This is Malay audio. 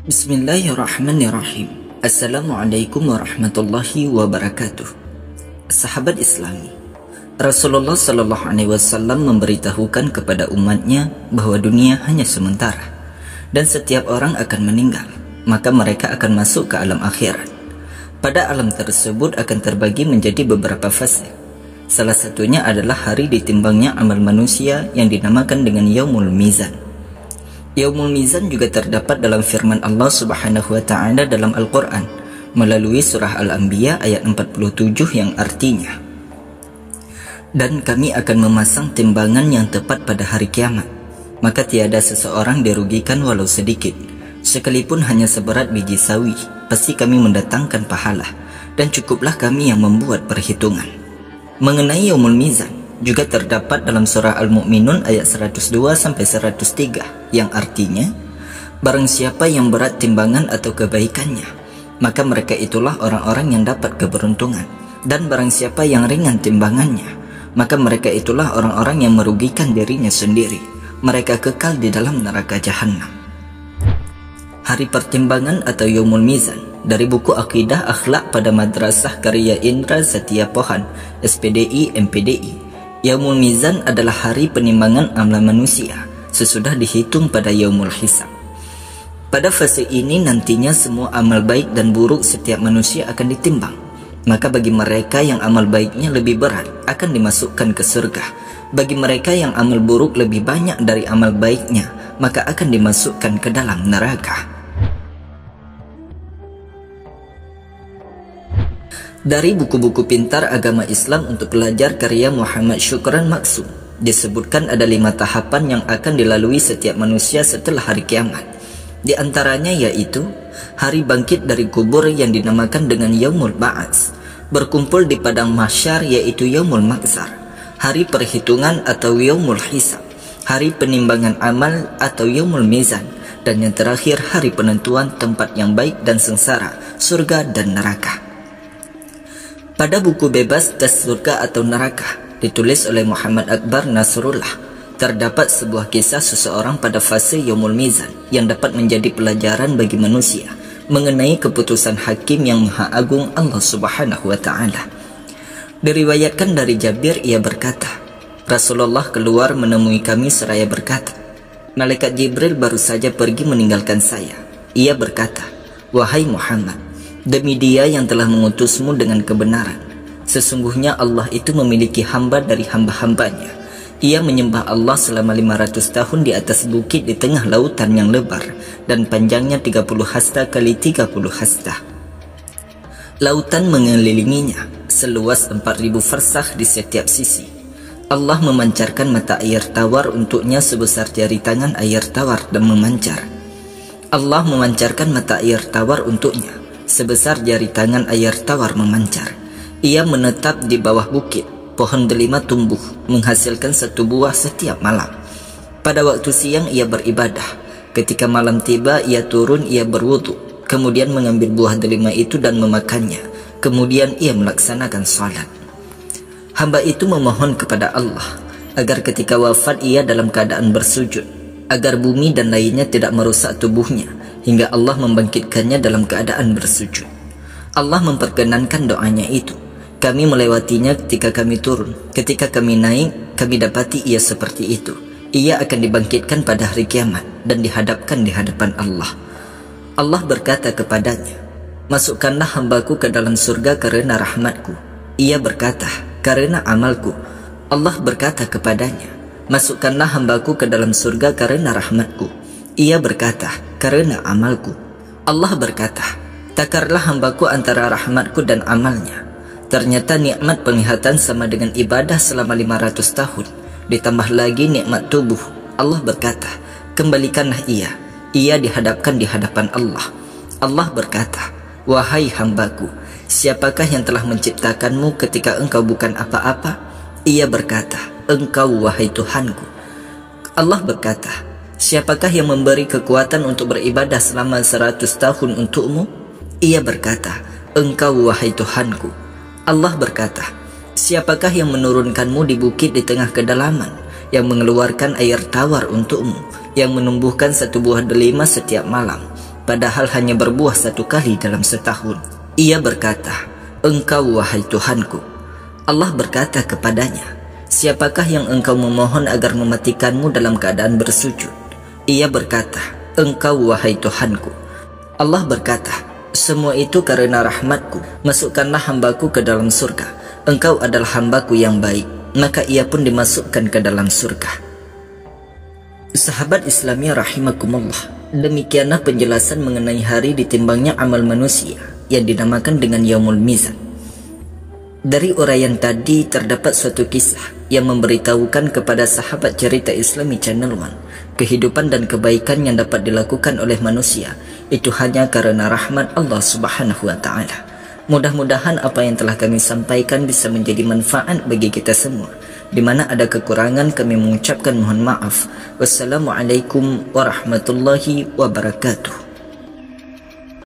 Bismillahirrahmanirrahim. Assalamualaikum warahmatullahi wabarakatuh. Sahabat Islami, Rasulullah Sallallahu Alaihi Wasallam memberitahukan kepada umatnya bahwa dunia hanya sementara dan setiap orang akan meninggal, maka mereka akan masuk ke alam akhirat. Pada alam tersebut akan terbagi menjadi beberapa fase. Salah satunya adalah hari ditimbangnya amal manusia yang dinamakan dengan Yaumul Mizan. Yaumul Mizan juga terdapat dalam firman Allah Subhanahu wa taala dalam Al-Qur'an melalui surah Al-Anbiya ayat 47 yang artinya, "Dan kami akan memasang timbangan yang tepat pada hari kiamat, maka tiada seseorang dirugikan walau sedikit, sekalipun hanya seberat biji sawi, pasti kami mendatangkan pahala, dan cukuplah kami yang membuat perhitungan." Mengenai Yaumul Mizan juga terdapat dalam surah Al-Mu'minun ayat 102-103 yang artinya, barang siapa yang berat timbangan atau kebaikannya, maka mereka itulah orang-orang yang dapat keberuntungan, dan barang siapa yang ringan timbangannya, maka mereka itulah orang-orang yang merugikan dirinya sendiri, mereka kekal di dalam neraka jahanam. Hari pertimbangan atau Yaumul Mizan dari buku Akidah Akhlak pada Madrasah Karya Indra Setia Pohan SPDI MPDI. Yaumul Mizan adalah hari penimbangan amal manusia sesudah dihitung pada Yaumul Hisab. Pada fase ini nantinya semua amal baik dan buruk setiap manusia akan ditimbang. Maka bagi mereka yang amal baiknya lebih berat akan dimasukkan ke surga. Bagi mereka yang amal buruk lebih banyak dari amal baiknya, maka akan dimasukkan ke dalam neraka. Dari buku-buku pintar agama Islam untuk pelajar karya Muhammad Syukran Maksum, disebutkan ada 5 tahapan yang akan dilalui setiap manusia setelah hari kiamat. Di antaranya yaitu hari bangkit dari kubur yang dinamakan dengan Yaumul Ba'ats, berkumpul di padang mahsyar yaitu Yaumul Mahsyar, hari perhitungan atau Yaumul Hisab, hari penimbangan amal atau Yaumul Mizan, dan yang terakhir hari penentuan tempat yang baik dan sengsara, surga dan neraka. Pada buku Bebas Das Surga atau Neraka ditulis oleh Muhammad Akbar Nasrullah, terdapat sebuah kisah seseorang pada fase Yaumul Mizan yang dapat menjadi pelajaran bagi manusia mengenai keputusan hakim yang maha agung Allah Subhanahu wa taala. Diriwayatkan dari Jabir, ia berkata, Rasulullah keluar menemui kami seraya berkata, malaikat Jibril baru saja pergi meninggalkan saya. Ia berkata, wahai Muhammad, demi Dia yang telah mengutusmu dengan kebenaran, sesungguhnya Allah itu memiliki hamba dari hamba-hambanya. Ia menyembah Allah selama 500 tahun di atas bukit di tengah lautan yang lebar dan panjangnya 30 hasta kali 30 hasta. Lautan mengelilinginya seluas 4000 farsakh di setiap sisi. Allah memancarkan mata air tawar untuknya sebesar jari tangan air tawar dan memancar. Allah memancarkan mata air tawar untuknya sebesar jari tangan air tawar memancar. Ia menetap di bawah bukit. Pohon delima tumbuh menghasilkan 1 buah setiap malam. Pada waktu siang ia beribadah. Ketika malam tiba ia turun, ia berwudu, kemudian mengambil buah delima itu dan memakannya. Kemudian ia melaksanakan salat. Hamba itu memohon kepada Allah agar ketika wafat ia dalam keadaan bersujud, agar bumi dan lainnya tidak merusak tubuhnya hingga Allah membangkitkannya dalam keadaan bersujud. Allah memperkenankan doanya itu. Kami melewatinya ketika kami turun. Ketika kami naik, kami dapati ia seperti itu. Ia akan dibangkitkan pada hari kiamat dan dihadapkan di hadapan Allah. Allah berkata kepadanya, masukkanlah hambaku ke dalam surga karena rahmatku. Ia berkata, karena amalku. Allah berkata kepadanya, masukkanlah hambaku ke dalam surga karena rahmatku. Ia berkata, karena amalku. Allah berkata, takarlah hambaku antara rahmatku dan amalnya. Ternyata nikmat penglihatan sama dengan ibadah selama 500 tahun. Ditambah lagi nikmat tubuh. Allah berkata, kembalikanlah ia. Ia dihadapkan di hadapan Allah. Allah berkata, wahai hambaku, siapakah yang telah menciptakanmu ketika engkau bukan apa-apa? Ia berkata, engkau wahai Tuhanku. Allah berkata, siapakah yang memberi kekuatan untuk beribadah selama 100 tahun untukmu? Ia berkata, engkau wahai Tuhanku. Allah berkata, siapakah yang menurunkanmu di bukit di tengah kedalaman, yang mengeluarkan air tawar untukmu, yang menumbuhkan 1 buah delima setiap malam, padahal hanya berbuah 1 kali dalam setahun. Ia berkata, "Engkau wahai Tuhanku." Allah berkata kepadanya, "Siapakah yang engkau memohon agar mematikanmu dalam keadaan bersujud?" Ia berkata, "Engkau wahai Tuhanku." Allah berkata, "Semua itu karena rahmatku. Masukkanlah hambaku ke dalam surga. Engkau adalah hambaku yang baik." Maka ia pun dimasukkan ke dalam surga. Sahabat Islami rahimakumullah, demikianlah penjelasan mengenai hari ditimbangnya amal manusia yang dinamakan dengan Yaumul Mizan. Dari uraian tadi terdapat suatu kisah yang memberitahukan kepada sahabat cerita Islami Channel One, kehidupan dan kebaikan yang dapat dilakukan oleh manusia itu hanya karena rahmat Allah Subhanahu wa Ta'ala. Mudah-mudahan apa yang telah kami sampaikan bisa menjadi manfaat bagi kita semua. Di mana ada kekurangan kami mengucapkan mohon maaf. Wassalamualaikum warahmatullahi wabarakatuh.